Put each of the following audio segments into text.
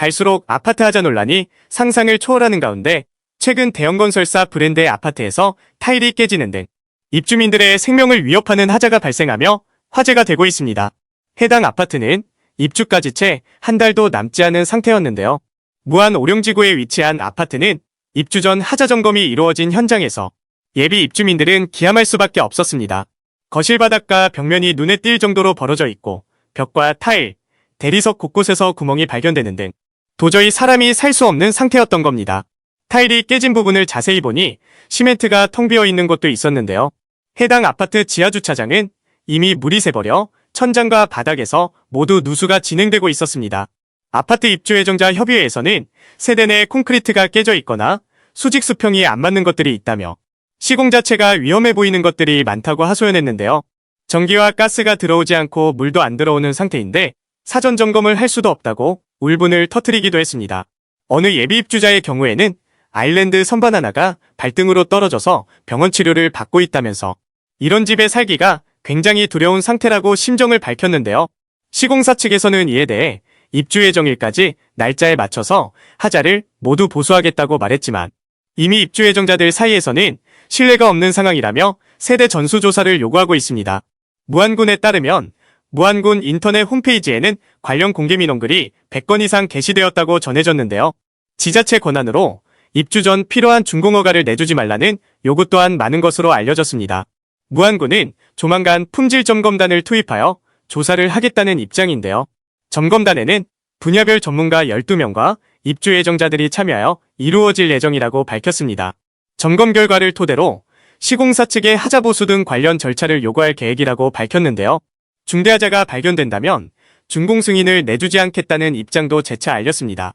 갈수록 아파트 하자 논란이 상상을 초월하는 가운데 최근 대형건설사 브랜드의 아파트에서 타일이 깨지는 등 입주민들의 생명을 위협하는 하자가 발생하며 화제가 되고 있습니다. 해당 아파트는 입주까지 채 한 달도 남지 않은 상태였는데요. 무안 오령지구에 위치한 아파트는 입주 전 하자 점검이 이루어진 현장에서 예비 입주민들은 기함할 수밖에 없었습니다. 거실 바닥과 벽면이 눈에 띌 정도로 벌어져 있고 벽과 타일, 대리석 곳곳에서 구멍이 발견되는 등 도저히 사람이 살 수 없는 상태였던 겁니다. 타일이 깨진 부분을 자세히 보니 시멘트가 텅 비어 있는 곳도 있었는데요. 해당 아파트 지하주차장은 이미 물이 새버려 천장과 바닥에서 모두 누수가 진행되고 있었습니다. 아파트 입주 예정자 협의회에서는 세대 내 콘크리트가 깨져 있거나 수직 수평이 안 맞는 것들이 있다며 시공 자체가 위험해 보이는 것들이 많다고 하소연했는데요. 전기와 가스가 들어오지 않고 물도 안 들어오는 상태인데 사전 점검을 할 수도 없다고 울분을 터뜨리기도 했습니다. 어느 예비 입주자의 경우에는 아일랜드 선반 하나가 발등으로 떨어져서 병원 치료를 받고 있다면서 이런 집에 살기가 굉장히 두려운 상태라고 심정을 밝혔는데요. 시공사 측에서는 이에 대해 입주 예정일까지 날짜에 맞춰서 하자를 모두 보수하겠다고 말했지만 이미 입주 예정자들 사이에서는 신뢰가 없는 상황이라며 세대 전수조사를 요구하고 있습니다. 무안군에 따르면 무안군 인터넷 홈페이지에는 관련 공개 민원글이 100건 이상 게시되었다고 전해졌는데요. 지자체 권한으로 입주 전 필요한 준공허가를 내주지 말라는 요구 또한 많은 것으로 알려졌습니다. 무안군은 조만간 품질점검단을 투입하여 조사를 하겠다는 입장인데요. 점검단에는 분야별 전문가 12명과 입주 예정자들이 참여하여 이루어질 예정이라고 밝혔습니다. 점검 결과를 토대로 시공사 측의 하자 보수 등 관련 절차를 요구할 계획이라고 밝혔는데요. 중대하자가 발견된다면 준공 승인을 내주지 않겠다는 입장도 재차 알렸습니다.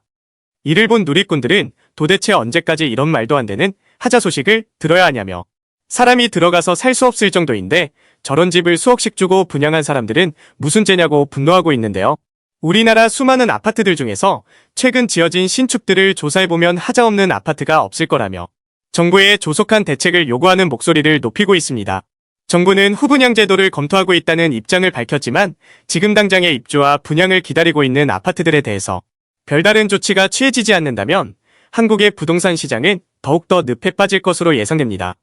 이를 본 누리꾼들은 도대체 언제까지 이런 말도 안 되는 하자 소식을 들어야 하냐며 사람이 들어가서 살 수 없을 정도인데 저런 집을 수억씩 주고 분양한 사람들은 무슨 죄냐고 분노하고 있는데요. 우리나라 수많은 아파트들 중에서 최근 지어진 신축들을 조사해보면 하자 없는 아파트가 없을 거라며 정부의 조속한 대책을 요구하는 목소리를 높이고 있습니다. 정부는 후분양 제도를 검토하고 있다는 입장을 밝혔지만 지금 당장의 입주와 분양을 기다리고 있는 아파트들에 대해서 별다른 조치가 취해지지 않는다면 한국의 부동산 시장은 더욱더 늪에 빠질 것으로 예상됩니다.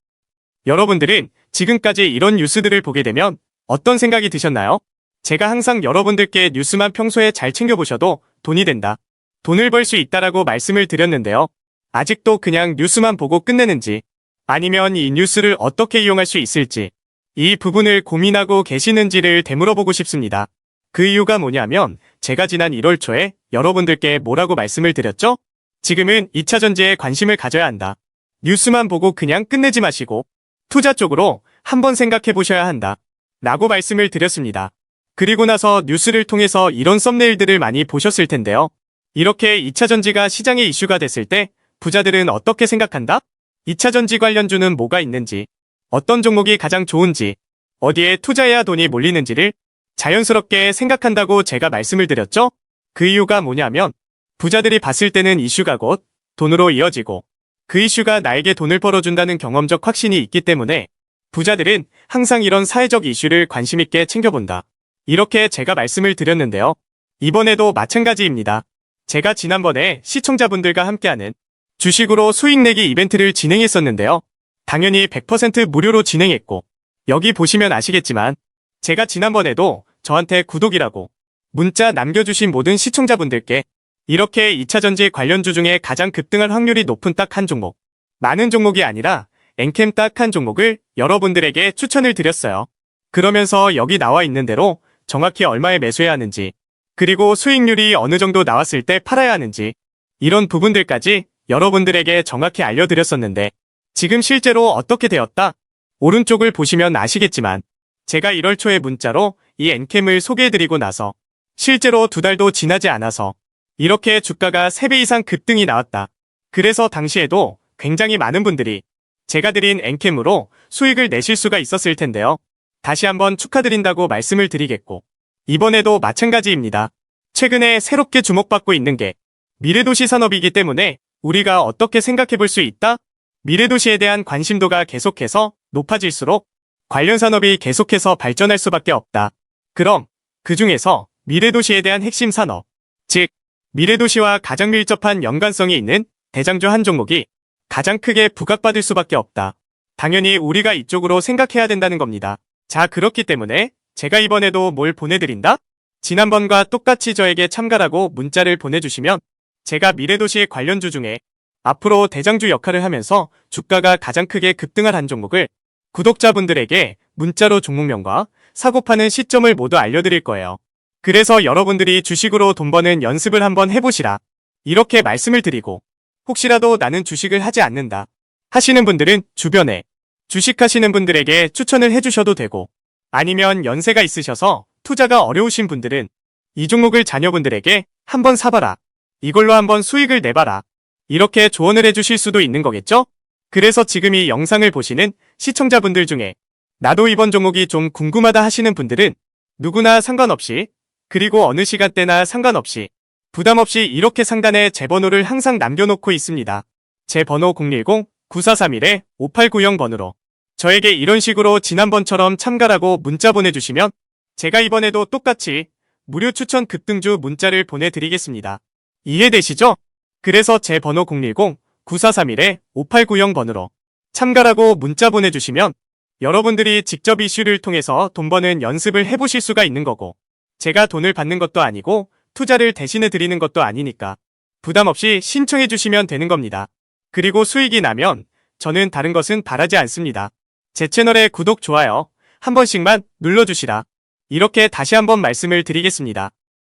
여러분들은 지금까지 이런 뉴스들을 보게 되면 어떤 생각이 드셨나요? 제가 항상 여러분들께 뉴스만 평소에 잘 챙겨보셔도 돈이 된다, 돈을 벌 수 있다라고 말씀을 드렸는데요. 아직도 그냥 뉴스만 보고 끝내는지 아니면 이 뉴스를 어떻게 이용할 수 있을지 이 부분을 고민하고 계시는지를 되물어보고 싶습니다. 그 이유가 뭐냐면 제가 지난 1월 초에 여러분들께 뭐라고 말씀을 드렸죠? 지금은 2차 전지에 관심을 가져야 한다. 뉴스만 보고 그냥 끝내지 마시고 투자 쪽으로 한번 생각해 보셔야 한다 라고 말씀을 드렸습니다. 그리고 나서 뉴스를 통해서 이런 썸네일들을 많이 보셨을 텐데요. 이렇게 2차 전지가 시장의 이슈가 됐을 때 부자들은 어떻게 생각한다? 2차 전지 관련주는 뭐가 있는지, 어떤 종목이 가장 좋은지, 어디에 투자해야 돈이 몰리는지를 자연스럽게 생각한다고 제가 말씀을 드렸죠? 그 이유가 뭐냐면 부자들이 봤을 때는 이슈가 곧 돈으로 이어지고 그 이슈가 나에게 돈을 벌어준다는 경험적 확신이 있기 때문에 부자들은 항상 이런 사회적 이슈를 관심있게 챙겨본다. 이렇게 제가 말씀을 드렸는데요. 이번에도 마찬가지입니다. 제가 지난번에 시청자분들과 함께하는 주식으로 수익 내기 이벤트를 진행했었는데요. 당연히 100% 무료로 진행했고 여기 보시면 아시겠지만 제가 지난번에도 저한테 구독이라고 문자 남겨주신 모든 시청자분들께 이렇게 2차 전지 관련주 중에 가장 급등할 확률이 높은 딱 한 종목, 많은 종목이 아니라 엔캠 딱 한 종목을 여러분들에게 추천을 드렸어요. 그러면서 여기 나와 있는 대로 정확히 얼마에 매수해야 하는지, 그리고 수익률이 어느 정도 나왔을 때 팔아야 하는지 이런 부분들까지 여러분들에게 정확히 알려드렸었는데 지금 실제로 어떻게 되었다? 오른쪽을 보시면 아시겠지만 제가 1월 초에 문자로 이 엔캠을 소개해드리고 나서 실제로 2달도 지나지 않아서 이렇게 주가가 3배 이상 급등이 나왔다. 그래서 당시에도 굉장히 많은 분들이 제가 드린 엔캠으로 수익을 내실 수가 있었을 텐데요. 다시 한번 축하드린다고 말씀을 드리겠고 이번에도 마찬가지입니다. 최근에 새롭게 주목받고 있는 게 미래도시 산업이기 때문에 우리가 어떻게 생각해 볼 수 있다? 미래도시에 대한 관심도가 계속해서 높아질수록 관련 산업이 계속해서 발전할 수밖에 없다. 그럼 그 중에서 미래도시에 대한 핵심 산업, 즉 미래도시와 가장 밀접한 연관성이 있는 대장주 한 종목이 가장 크게 부각받을 수밖에 없다. 당연히 우리가 이쪽으로 생각해야 된다는 겁니다. 자, 그렇기 때문에 제가 이번에도 뭘 보내드린다? 지난번과 똑같이 저에게 참가라고 문자를 보내주시면 제가 미래도시 관련주 중에 앞으로 대장주 역할을 하면서 주가가 가장 크게 급등할 한 종목을 구독자분들에게 문자로 종목명과 사고 파는 시점을 모두 알려드릴 거예요. 그래서 여러분들이 주식으로 돈 버는 연습을 한번 해보시라. 이렇게 말씀을 드리고 혹시라도 나는 주식을 하지 않는다 하시는 분들은 주변에 주식하시는 분들에게 추천을 해주셔도 되고, 아니면 연세가 있으셔서 투자가 어려우신 분들은 이 종목을 자녀분들에게 한번 사봐라. 이걸로 한번 수익을 내봐라. 이렇게 조언을 해주실 수도 있는 거겠죠? 그래서 지금 이 영상을 보시는 시청자분들 중에 나도 이번 종목이 좀 궁금하다 하시는 분들은 누구나 상관없이, 그리고 어느 시간대나 상관없이 부담없이 이렇게 상단에 제 번호를 항상 남겨놓고 있습니다. 제 번호 010-9431-5890번으로 저에게 이런 식으로 지난번처럼 참가라고 문자 보내주시면 제가 이번에도 똑같이 무료 추천 급등주 문자를 보내드리겠습니다. 이해되시죠? 그래서 제 번호 010-9431-5890번으로 참가라고 문자 보내주시면 여러분들이 직접 이슈를 통해서 돈 버는 연습을 해보실 수가 있는 거고, 제가 돈을 받는 것도 아니고 투자를 대신해 드리는 것도 아니니까 부담 없이 신청해 주시면 되는 겁니다. 그리고 수익이 나면 저는 다른 것은 바라지 않습니다. 제 채널에 구독, 좋아요 한 번씩만 눌러주시라. 이렇게 다시 한번 말씀을 드리겠습니다.